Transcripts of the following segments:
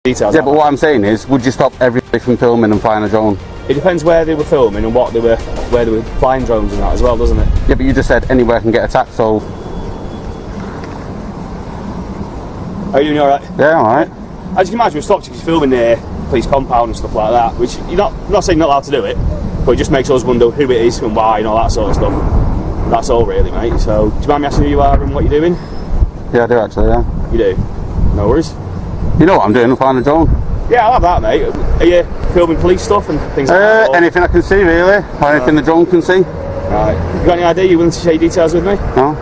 details. Yeah, but what I'm saying is, would you stop everybody from filming and flying a drone? It depends where they were filming and where they were flying drones and that as well, doesn't it? Yeah, but you just said anywhere can get attacked, so... Are you doing alright? Yeah, alright. As you can imagine, we stopped because you're filming near police compound and stuff like that, which I'm not saying you're not allowed to do it, but it just makes us wonder who it is and why and all that sort of stuff. That's all really, mate. So, do you mind me asking who you are and what you're doing? Yeah, I do actually, yeah. You do? No worries. You know what I'm doing, I'm flying a drone. Yeah, I'll have that, mate. Are you filming police stuff and things like that? Anything I can see, really. Or anything the drone can see. Right. You got any idea? You willing to share your details with me? No.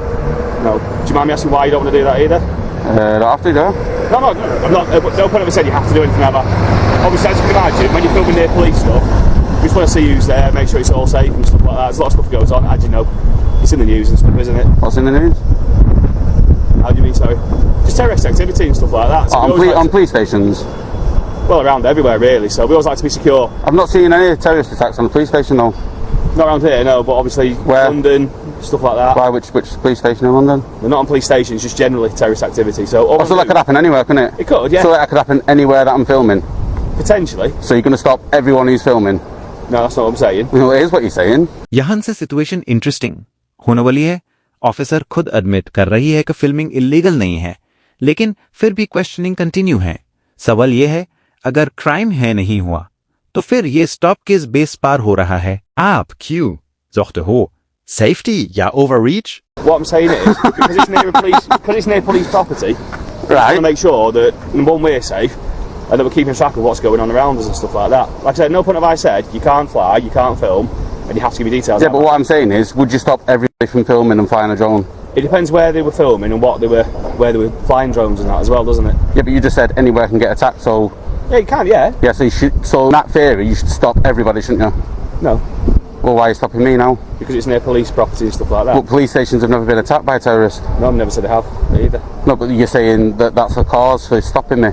No. Do you mind me asking why you don't want to do that either? Don't have to, do I? No, I'm not. No point ever said you have to do anything ever. Obviously, as you can imagine, when you're filming near police stuff, you just want to see who's there, make sure it's all safe and stuff like that. There's a lot of stuff that goes on, as you know. It's in the news and stuff, isn't it? What's in the news? How do you mean, sorry? Just terrorist activity and stuff like that. So on police stations? Well, around everywhere, really. So we always like to be secure. I've not seen any terrorist attacks on the police station, though. Not around here, no, but obviously Where? London, stuff like that. Why? Which police station in London? They're not on police stations, just generally terrorist activity. So that could happen anywhere, couldn't it? It could, yeah. So that could happen anywhere that I'm filming? Potentially. So you're going to stop everyone who's filming? No, that's not what I'm saying. No, it is what you're saying. यहाँ से situation interesting होने वाली है। Officer खुद admit कर रही है कि फिल्मिंग इलीगल नहीं है, लेकिन फिर भी क्वेश्चनिंग कंटिन्यू है। सवाल यह है, अगर क्राइम है नहीं हुआ, तो फिर ये स्टॉप किस बेस पार हो रहा है? आप क्यों जोखते हो? Safety या overreach? What I'm saying is, because it's near police property, we right, want to make sure that, number one, we're safe, and that we're keeping track of what's going on around us and stuff like that. Like I said, no point have I said, you can't fly, you can't film, and you have to give me details. Yeah, but what I'm saying is, would you stop everybody from filming and flying a drone? It depends where they were filming and where they were flying drones and that as well, doesn't it? Yeah, but you just said anywhere can get attacked, so... Yeah, you can, yeah. Yeah, so in that theory, you should stop everybody, shouldn't you? No. Well, why are you stopping me now? Because it's near police property and stuff like that. But police stations have never been attacked by terrorists. No, I've never said they have, either. No, but you're saying that that's a cause for stopping me.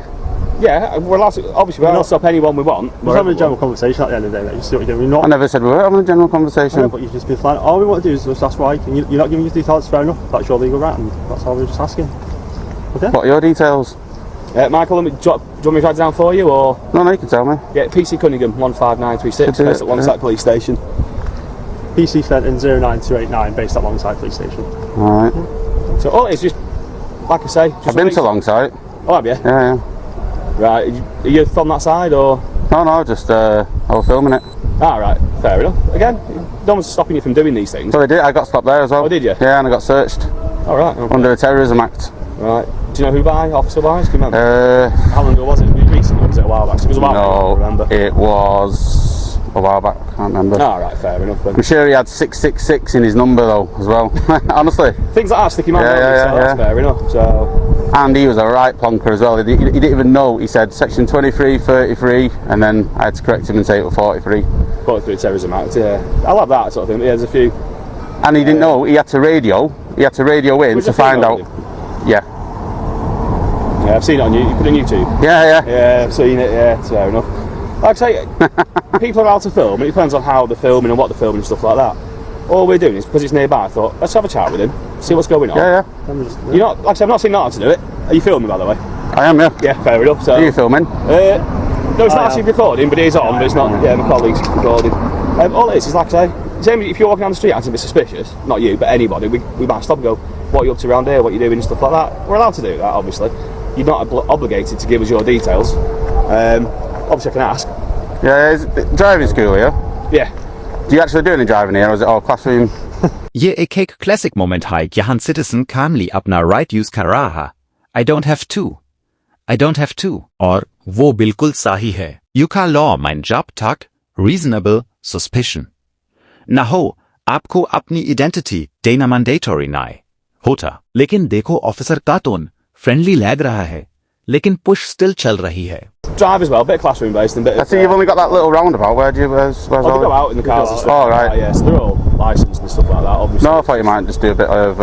Yeah, we're allowed to, obviously we're allowed to stop anyone we want. We're having a general conversation at the end of the day, mate. You see what you're doing. I never said we were having a general conversation. I know, but you've just been flying. All we want to do is just ask why. You're not giving your details, fair enough. That's your legal right, and that's all we're just asking. Okay? What are your details? Michael, do you want me to write it down for you, or...? No, you can tell me. Yeah, PC Cunningham, 15936, based at Longside Police Station. PC Fenton 09289, based at Longside Police Station. Alright. So all it is just, like I say... I've been to Longside. Oh, have you? Yeah. Right, are you from that side, or...? No, just, I was filming it. Ah, right, fair enough. Again, no one's stopping you from doing these things. So I got stopped there as well. Oh, did you? Yeah, and I got searched. All right. Okay. Under the Terrorism Act. Right. Do you know who by, officer-wise? Do you remember? How long ago was it? Recently, or was it a while back? It was a while back, I remember. It was a while back, I can't remember. Ah, right, fair enough then. I'm sure he had 666 in his number though, as well. Honestly. Things like that stick in my mind, so that's fair enough. So. And he was a right plonker as well. He didn't even know. He said section 23, 33, and then I had to correct him and say it was 43. 43 Terrorism Act, yeah. I love that sort of thing. Yeah, there's a few. And he didn't know. He had to radio. He had to radio in to find out. Yeah. Yeah, I've seen it on you. You put it on YouTube. Yeah, I've seen it. Yeah, it's fair enough. Like I say, people are out to film. It depends on how they're filming and what they're filming and stuff like that. All we're doing is because it's nearby. I thought let's have a chat with him, see what's going on. Yeah. You're not, like I said, I'm not saying not to do it. Are you filming, by the way? I am. Yeah. Yeah, fair enough. So. Are you filming? No, it's not actually recording, but it is on. But it's not. Yeah, my colleague's recording. All it is like I say, same if you're walking down the street acting a bit suspicious, not you, but anybody, we might stop and go, what are you up to around here, what are you doing and stuff like that. We're allowed to do that, obviously. You're not obligated to give us your details. Obviously I can ask. Yeah, is it driving school here? Yeah. Do you actually do any driving here, or is it all classroom? ये एक classic moment है यहाँ citizen कामली अपना right use कर रहा है। I don't have to और वो बिल्कुल सही है। UK law mein Job tagt reasonable suspicion। ना हो आपको अपनी identity देना mandatory नहीं होता, लेकिन देखो ऑफिसर का टोन फ्रेंडली लग रहा है, लेकिन push still चल रही है। Drive as well, bit of classroom based and bit of... I see you've only got that little roundabout. Where's they go out in the cars and stuff. Oh, right. Yeah, so they're all licensed and stuff like that, obviously. No, I thought you might just do a bit of...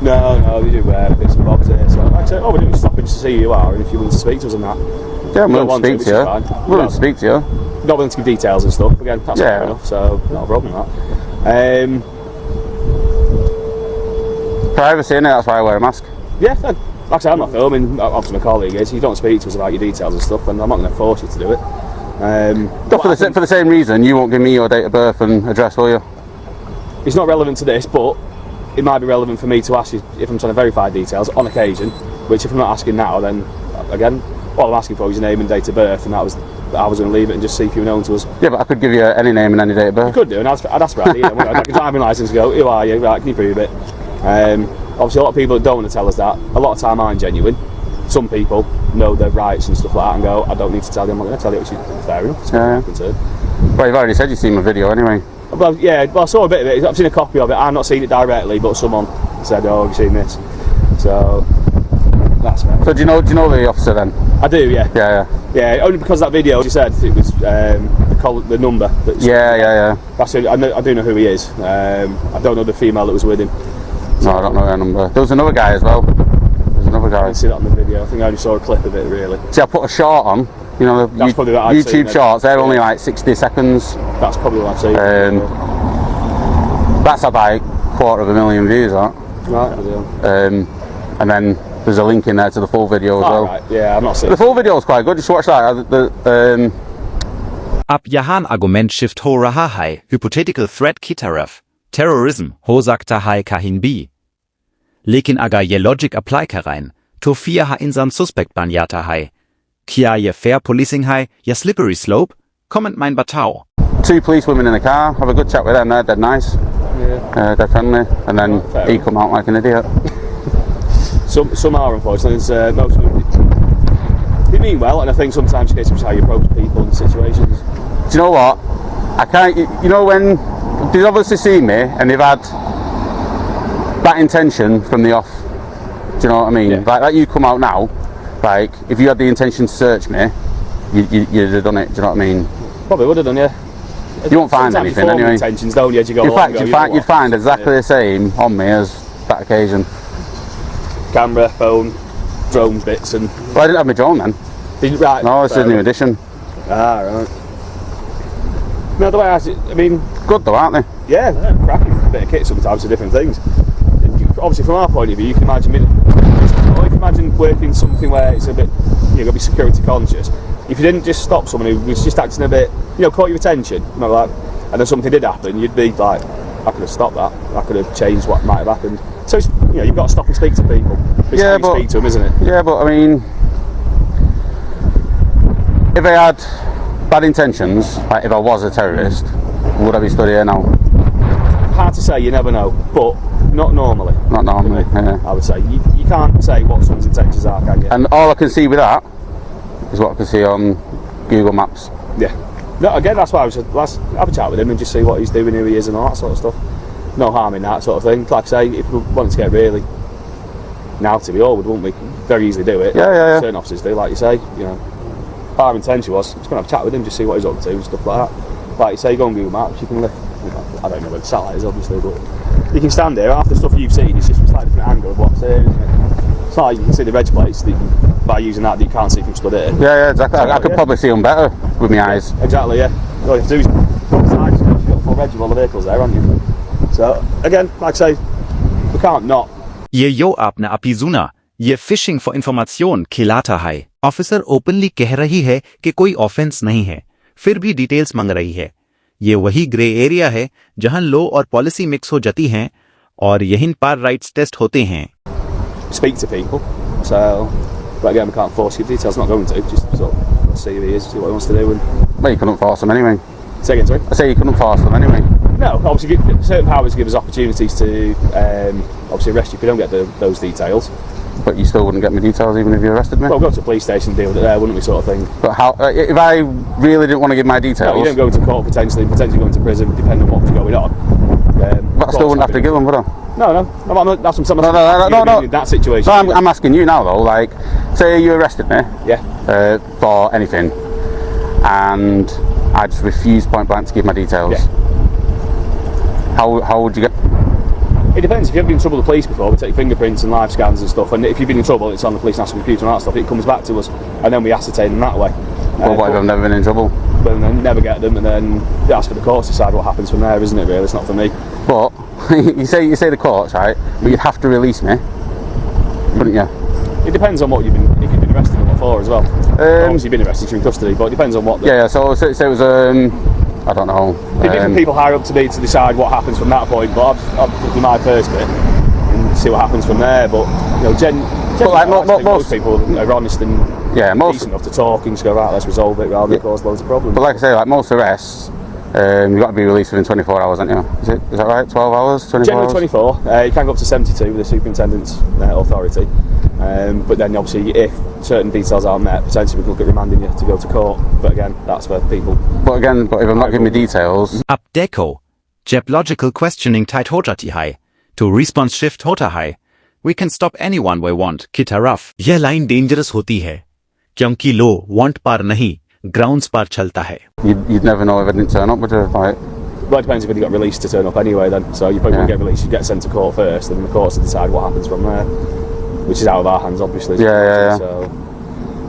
No, they do bits and bobs here. So, like I said, all we're doing is stopping just to see who you are and if you're willing to speak to us and that. Yeah, I'm willing to speak to you. Willing to speak to you. Not willing to give details and stuff. Again, that's fair enough, so not a problem with that. Privacy, innit? That's why I wear a mask. Yeah, like I said, I'm not filming. Obviously, my colleague is. You don't speak to us about your details and stuff, and I'm not going to force you to do it. But for the same reason, you won't give me your date of birth and address, will you? It's not relevant to this, but it might be relevant for me to ask you if I'm trying to verify details on occasion. Which, if I'm not asking now, then again, all I'm asking for is your name and date of birth, and I was going to leave it and just see if you were known to us. Yeah, but I could give you any name and any date of birth. You could do, and I'd ask for ID. I'd like a driving licence. Go, who are you? Right, can you prove it? Obviously, a lot of people don't want to tell us that. A lot of time aren't genuine. Some people know their rights and stuff like that and go, I don't need to tell you, I'm not going to tell you, which is fair enough. It's Well, you've already said you've seen my video anyway. Well, yeah, I saw a bit of it. I've seen a copy of it. I've not seen it directly, but someone said, oh, have you seen this? So, that's fair. So do you know the officer then? I do, yeah. Yeah. Only because that video, as you said, it was the number. Yeah. That's it. I do know who he is. I don't know the female that was with him. No, I don't know her number. There was another guy as well. There's another guy. I didn't see that on the video. I think I only saw a clip of it, really. See, I put a short on. You know, the That's probably what I've YouTube seen, shorts, they're only like 60 seconds. That's probably what I've seen. That's had like 250,000 views, that. Right, good deal. And then there's a link in there to the full video as well. Right. Yeah, I'm not seeing The full video is quite good, just watch that. अब यहाँ argument shift हो रहा है hypothetical threat की तरफ terrorism हो सकता है कहीं भी लेकिन अगर ये logic apply करें तो फिर हा इंसान suspect बन जाता है क्या ये fair policing है या slippery slope comment mein batao 2 police women in the car, have a good chat with them, they're dead nice, they're friendly, and then he come out like an idiot. Some are, unfortunately. Most of them, they mean well, and I think sometimes it's just how you approach people and situations. Do you know what? I can't. You know when they've obviously seen me and they've had that intention from the off. Do you know what I mean? Yeah. Like you come out now, like if you had the intention to search me, you'd have done it. Do you know what I mean? Probably would have done, yeah. You won't find Sometimes anything you form anyway. intentions, don't you? As you go In along, fact, you'd find exactly the same on me as that occasion. Camera, phone, drone bits, and. Well, I didn't have my drone then. Right. No, this is a new edition. Ah, right. No, the way I mean. Good though, aren't they? Yeah, cracking bit of kit sometimes for different things. Obviously, from our point of view, you can imagine. Or if you imagine working something where it's a bit, got to be security conscious. If you didn't just stop someone who was just acting a bit, caught your attention, like, and then something did happen, you'd be like, I could have stopped that. I could have changed what might have happened. So it's, you've got to stop and speak to people. It's how you speak to them, isn't it? Yeah, but I mean, if I had bad intentions, like if I was a terrorist, would I be stood here now? Hard to say, you never know, but not normally. Not normally, yeah. I would say you can't say what someone's intentions are, can you? And all I can see with that is what I can see on Google Maps. Yeah. No, again, that's why I was have a chat with him and just see what he's doing, who he is, and all that sort of stuff. No harm in that sort of thing. Like I say, if we wanted to get really naughty, we all would, wouldn't we? Very easily do it. Yeah. Certain officers do, like you say. Our intention was just going to have a chat with him, just see what he's up to and stuff like that. Like you say, go on Google Maps. You can look. I don't know where the satellite is, obviously, but you can stand there. Half the stuff you've seen is just from a slightly different angle of what's there, isn't it? It's not like you can see the reg plates by using that you can't see from stood here. Yeah, exactly. I could probably see them better with my eyes. Exactly, yeah. All you have to do is go outside, you've got a full reg of all the vehicles there, haven't you? So, again, like I say, we can't not. ये यो आपने अपी सुना ये fishing for information खिलाता है officer openly कह रही है कि कोई ऑफेंस नहीं है फिर भी डिटेल्स मांग रही है ये वही ग्रे एरिया है जहां लॉ और पॉलिसी मिक्स हो जाती हैं और यहीं पर राइट्स टेस्ट होते हैं Speak to people, so but again we can't force your details, not going to, just sort of see who he is, see what he wants to do and... Well, you couldn't force them anyway. Say again, sorry? I say you couldn't force them anyway. No, obviously certain powers give us opportunities to obviously arrest you if you don't get those details. But you still wouldn't get my details even if you arrested me? Well, we'll go to the police station and deal with it there, wouldn't we, sort of thing. But how, if I really didn't want to give my details... No, you don't go into court potentially going to prison, depending on what was going on. But I still wouldn't have to give them, would I? No, that's what I'm saying. No. In that situation. No, I'm asking you now though, like, say you arrested me for anything, and I just refused point blank to give my details. Yeah. How would you get... It depends. If you've been in trouble with the police before, we take fingerprints and live scans and stuff, and if you've been in trouble, it's on the police national computer and all that stuff, it comes back to us, and then we ascertain them that way. Well, what if I've never been in trouble? But then never get them, and then that's for the courts to decide what happens from there, isn't it, really? It's not for me. But, you say the courts, right, but you'd have to release me, wouldn't you? It depends on what if you've been arrested or what for as well. Obviously you've been arrested, you're in custody, but it depends on what. Yeah, so say it was I don't know. Different people higher up to me to decide what happens from that point, but I'll do my first bit and see what happens from there. But generally, most people are honest and decent enough to talk and just go, right, let's resolve it rather than cause loads of problems. But like I say, like most arrests, you've got to be released within 24 hours, haven't you? Is that right? 12 hours? 24 Generally hours? 24. You can go up to 72 with the superintendent's authority. But then obviously if certain details aren't met, potentially we can look at remanding you to go to court. But again, that's for people. But if I'm not giving me details... Up deco. Jab logical questioning tight hojati hai. To response shift hota hai. We can stop anyone we want. Kita rough. यह line dangerous होती है क्योंकि लो want पर नहीं grounds पर चलता है. You'd never know if I didn't turn up, would you? Like, well, it depends if you got released to turn up anyway then. So you probably won't get released, you get sent to court first, and the courts will decide what happens from there. Which is out of our hands, obviously. Yeah. So,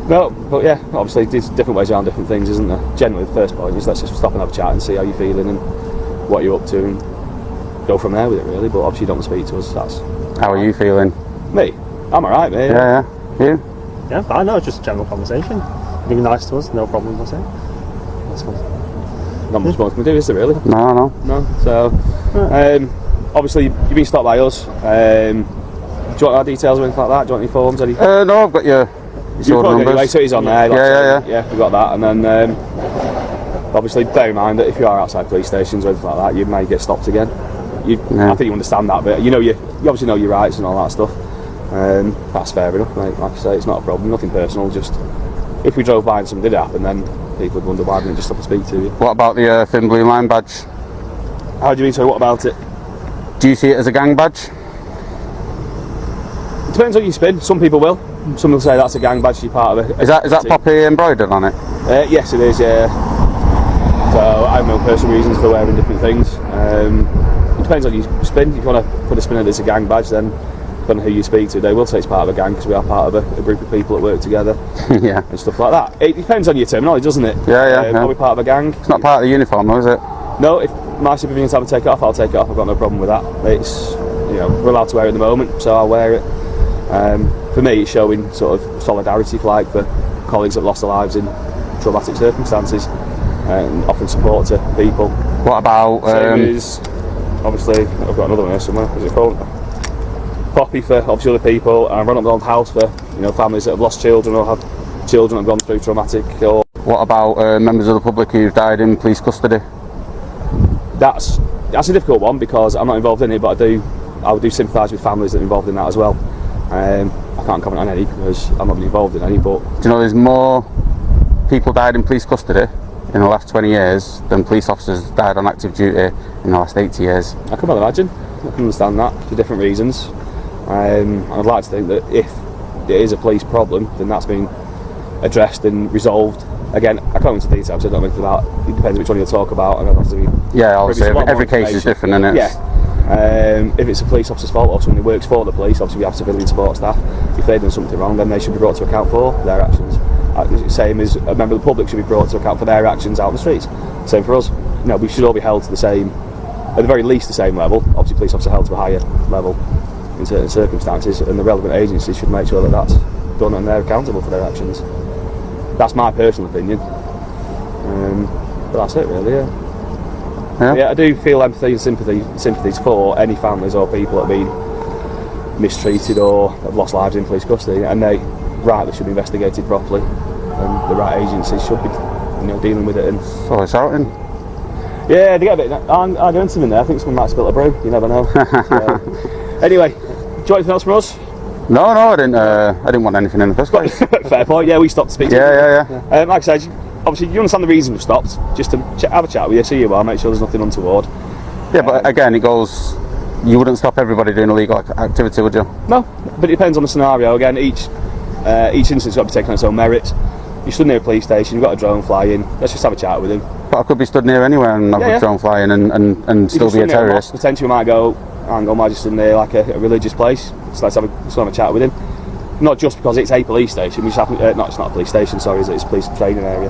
no, but yeah, obviously there's different ways around different things, isn't there? Generally the first point is let's just stop and have a chat and see how you're feeling and what you're up to and go from there with it really, but obviously you don't speak to us, that's... How are you feeling? Me? I'm alright, mate. Yeah. You? Yeah, I know, it's just a general conversation. Being nice to us, no problem, I say. That's fine. Not much more can we do, is there really? No. So, obviously you've been stopped by us. Do you want our details or anything like that? Do you want any forms? No, I've got your order numbers. Anyway, so it is on there. Yeah. We've got that. And then, obviously, bear in mind that if you are outside police stations or anything like that, you may get stopped again. I think you understand that bit. You obviously know your rights and all that stuff. That's fair enough, mate. Like I say, it's not a problem. Nothing personal. Just if we drove by and something did happen, then people would wonder why didn't just stop and speak to you. What about the thin blue line badge? How do you mean? So what about it? Do you see it as a gang badge? It depends on your spin. Some people will. Some will say that's a gang badge. You're part of it. Is that poppy embroidered on it? Yes, it is. Yeah. So I have my own personal reasons for wearing different things. It depends on your spin. If you want to put a spin on it as a gang badge, then depending on who you speak to, they will say it's part of a gang because we are part of a group of people that work together. Yeah. And stuff like that. It depends on your terminology, doesn't it? Yeah. Are we part of a gang? It's not part of the uniform, though, is it? No. If my supervision's have to take it off, I'll take it off. I've got no problem with that. It's we're allowed to wear it at the moment, so I'll wear it. For me, it's showing sort of solidarity, for colleagues that lost their lives in traumatic circumstances, and offering support to people. What about? Same as, obviously, I've got another one here somewhere. What's it called? Poppy for obviously other people, and run up the old house for families that have lost children or have children that have gone through traumatic. Or what about members of the public who've died in police custody? That's a difficult one because I'm not involved in it, but I would do sympathise with families that are involved in that as well. I can't comment on any because I'm not been involved in any, but... Do you know there's more people died in police custody in the last 20 years than police officers died on active duty in the last 80 years? I can well imagine. I can understand that for different reasons. I'd like to think that if it is a police problem, then that's been addressed and resolved. Again, I can't go into details, so I don't know anything about it. Depends which one you'll talk about. And obviously, every case is different, isn't it? Yeah. If it's a police officer's fault or someone who works for the police, obviously we have civilian support staff. If they've done something wrong, then they should be brought to account for their actions. Same as a member of the public should be brought to account for their actions out in the streets. Same for us. We should all be held to the same, at the very least the same level. Obviously police officers are held to a higher level in certain circumstances, and the relevant agencies should make sure that that's done and they're accountable for their actions. That's my personal opinion. But that's it really, yeah, I do feel empathy and sympathies for any families or people that have been mistreated or have lost lives in police custody, and they rightly should be investigated properly, and the right agencies should be dealing with it. And so it's shouting. Yeah, they get a bit argumentative in there. I think someone might spill a brew, you never know. Anyway, do you want anything else from us? No, I didn't want anything in the first place. Fair point. Yeah, we stopped to speak to you. Yeah. Like I said, obviously you understand the reason we've stopped, just to have a chat with you, see you well, make sure there's nothing untoward. Yeah, but again, it goes, you wouldn't stop everybody doing illegal activity, would you? No, but it depends on the scenario. Again, each incident's got to be taken on its own merit. You stood near a police station, you've got a drone flying, let's just have a chat with him. But I could be stood near anywhere and have a drone flying and still be a terrorist. Potentially we might go, hang on, why just stood near like a religious place, so let's have a chat with him. Not just because it's a police station, we just happen, it's not a police station, sorry, it's a police training area.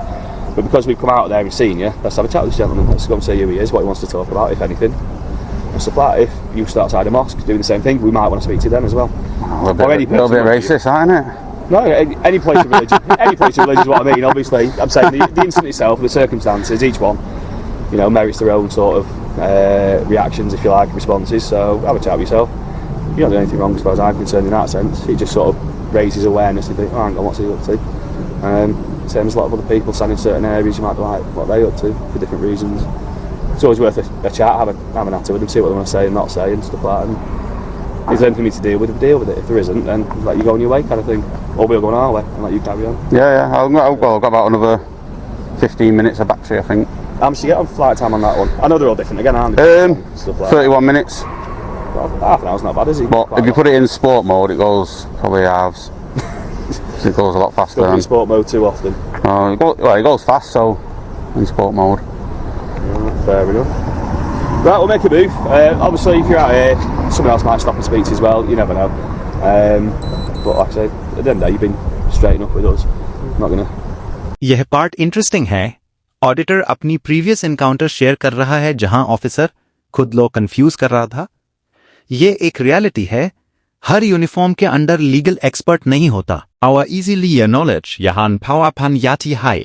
But because we've come out there and seen you, let's have a chat with this gentleman, let's go and see who he is, what he wants to talk about, if anything. And stuff like that. If you stood outside a mosque doing the same thing, we might want to speak to them as well. A Or any little bit person, racist, aren't it? No, any place of religion. Any place of religion is what I mean. Obviously, I'm saying the incident itself, the circumstances, each one, you know, merits their own sort of reactions, if you like, responses. So have a chat with yourself. You don't do anything wrong as far as I'm concerned in that sense. It just sort of raises awareness and you think, oh, hang on, what's he up to? Same as a lot of other people stand in certain areas, you might be like, what are they up to for different reasons. It's always worth a chat, have an answer with them, see what they want to say and not say and stuff like that. And is there anything we need to deal with? Deal with it. If there isn't, then let you go on your way, kind of thing. Or we'll go on our way and let you carry on. Yeah. I've got about another 15 minutes of battery, I think. How much do you get on flight time on that one? I know they're all different again, aren't they? Stuff like 31 minutes. Well, half an hour's not bad, is it? But if you put it in sport mode, it goes probably halves. It goes a lot faster. Don't do sport mode too often. It goes fast, so in sport mode. Yeah, fair enough. Right, we'll make a move. Obviously, if you're out here, someone else might stop and speak to you as well. You never know. But like I say, at the end of the day, you've been straight enough with us. I'm not gonna. यह part interesting है। Auditor अपनी previous encounter share कर रहा है जहां officer खुद लोग confuse कर रहा था। ये एक रियलिटी है, हर यूनिफॉर्म के अंडर लीगल एक्सपर्ट नहीं होता। Our easily knowledge, jahan Powerpan Yati Hai.